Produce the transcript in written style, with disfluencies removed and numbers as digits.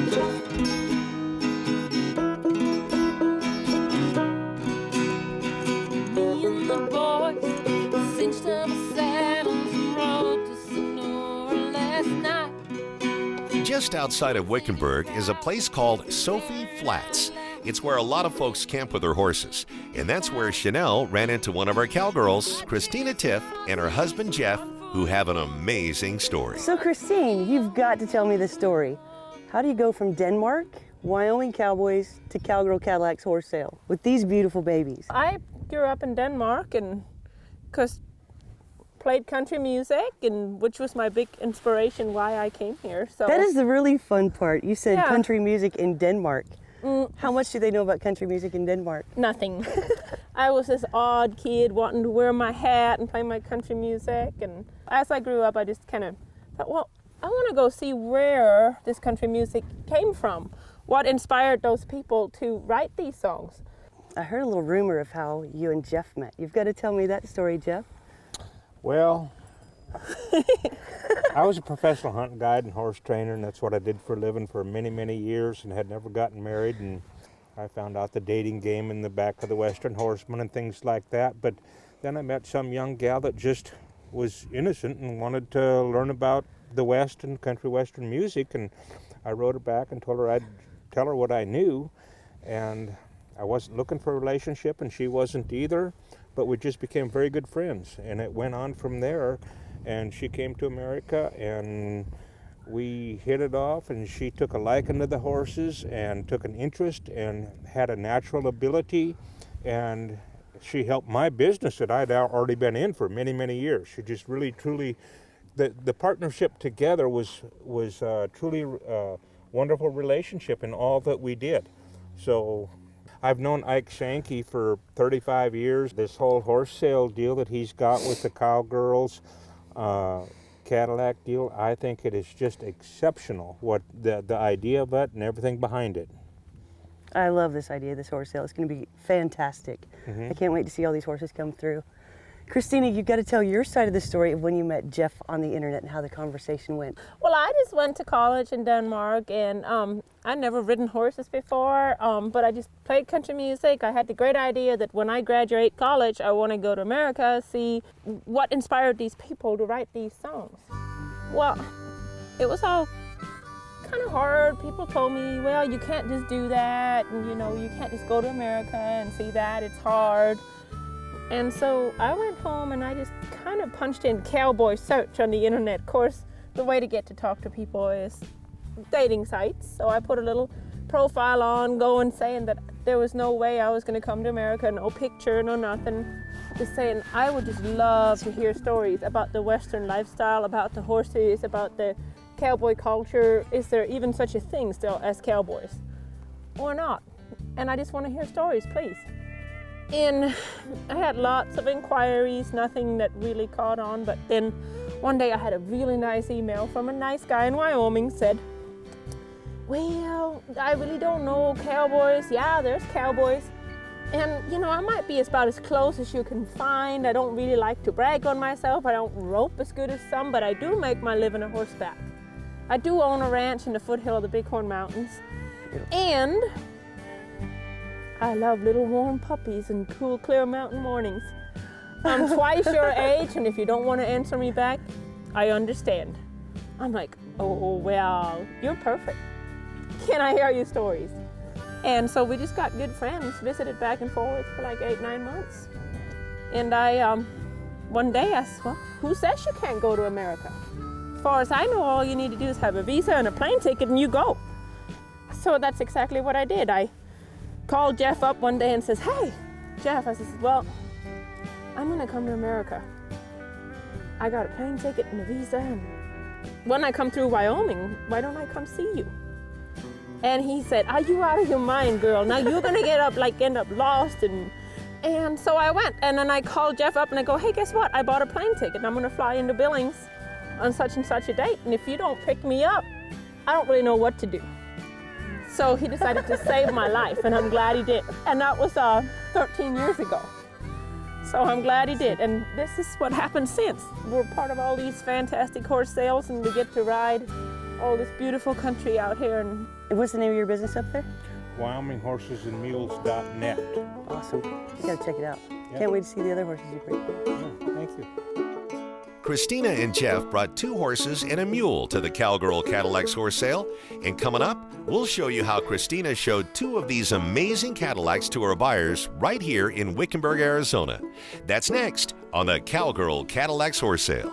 Me and the boys cinched up our saddles and rode to Sonora last night. Just outside of Wickenburg is a place called Sophie Flats. It's where a lot of folks camp with their horses. And that's where Chanel ran into one of our cowgirls, Christina Tiff, and her husband Jeff, who have an amazing story. So Christine, you've got to tell me this story. How do you go from Denmark, Wyoming cowboys, to Cowgirl Cadillacs horse sale with these beautiful babies? I grew up in Denmark and played country music, and which was my big inspiration why I came here. So that is the really fun part. You said Yeah. country music in Denmark. How much do they know about country music in Denmark? nothing. I was this odd kid wanting to wear my hat and play my country music, and as I grew up I just kind of thought, well, I want to go see where this country music came from. What inspired those people to write these songs? I heard a little rumor of how you and Jeff met. You've got to tell me that story, Jeff. Well, I was a professional hunting guide and horse trainer, and that's what I did for a living for many, many years, and had never gotten married. And I found out the dating game in the back of the Western Horseman and things like that. But then I met some young gal that just was innocent and wanted to learn about the West and country Western music. And I wrote her back and told her I'd tell her what I knew. And I wasn't looking for a relationship, and she wasn't either. But we just became very good friends, and it went on from there. And she came to America, and we hit it off, and she took a liking to the horses and took an interest and had a natural ability, and she helped my business that I'd already been in for many, many years. She just really, truly, the partnership together was truly a wonderful relationship in all that we did. So I've known Ike Shanky for 35 years. This whole horse sale deal that he's got with the Cowgirls, Cadillac deal, I think it is just exceptional, what the idea of it and everything behind it. I love this idea of this horse sale. It's going to be fantastic. I can't wait to see all these horses come through. Christina, you've got to tell your side of the story of when you met Jeff on the internet and how the conversation went. Well, I just went to college in Denmark, and I'd never ridden horses before, but I just played country music. I had the great idea that when I graduate college, I want to go to America, see what inspired these people to write these songs. Well, it was all kind of hard. People told me, well, you can't just do that, and you can't just go to America and see that. It's hard. And so I went home and I just kind of punched in cowboy search on the internet. Of course, the way to get to talk to people is dating sites. So I put a little profile on going saying that there was no way I was going to come to America, no picture, no nothing. Just saying I would just love to hear stories about the Western lifestyle, about the horses, about the cowboy culture. Is there even such a thing still as cowboys or not? And I just want to hear stories, please. And I had lots of inquiries, nothing that really caught on, but then one day I had a really nice email from a nice guy in Wyoming, said, well, I really don't know cowboys. Yeah, there's cowboys. And, I might be about as close as you can find. I don't really like to brag on myself. I don't rope as good as some, but I do make my living on horseback. I do own a ranch in the foothill of the Bighorn Mountains. And I love little warm puppies and cool, clear mountain mornings. I'm twice your age, and if you don't want to answer me back, I understand. I'm like, oh, well, you're perfect. Can I hear your stories? And so we just got good friends, visited back and forth for like 8-9 months. And one day I said, well, who says you can't go to America? As far as I know, all you need to do is have a visa and a plane ticket and you go. So that's exactly what I did. I called Jeff up one day and says, hey, Jeff, I says, well, I'm gonna come to America. I got a plane ticket and a visa, and when I come through Wyoming, why don't I come see you? And he said, are you out of your mind, girl? Now you're gonna end up lost. And so I went, and then I called Jeff up and I go, hey, guess what? I bought a plane ticket and I'm gonna fly into Billings on such and such a date. And if you don't pick me up, I don't really know what to do. So he decided to save my life, and I'm glad he did. And that was 13 years ago. So I'm glad he did. And this is what happened since. We're part of all these fantastic horse sales, and we get to ride all this beautiful country out here. And What's the name of your business up there? WyomingHorsesandMules.net. Awesome. You gotta check it out. Yeah. Can't wait to see the other horses you bring. Yeah, thank you. Christina and Jeff brought 2 horses and a mule to the Cowgirl Cadillacs horse sale. And coming up, we'll show you how Christina showed 2 of these amazing Cadillacs to her buyers right here in Wickenburg, Arizona. That's next on the Cowgirl Cadillacs horse sale.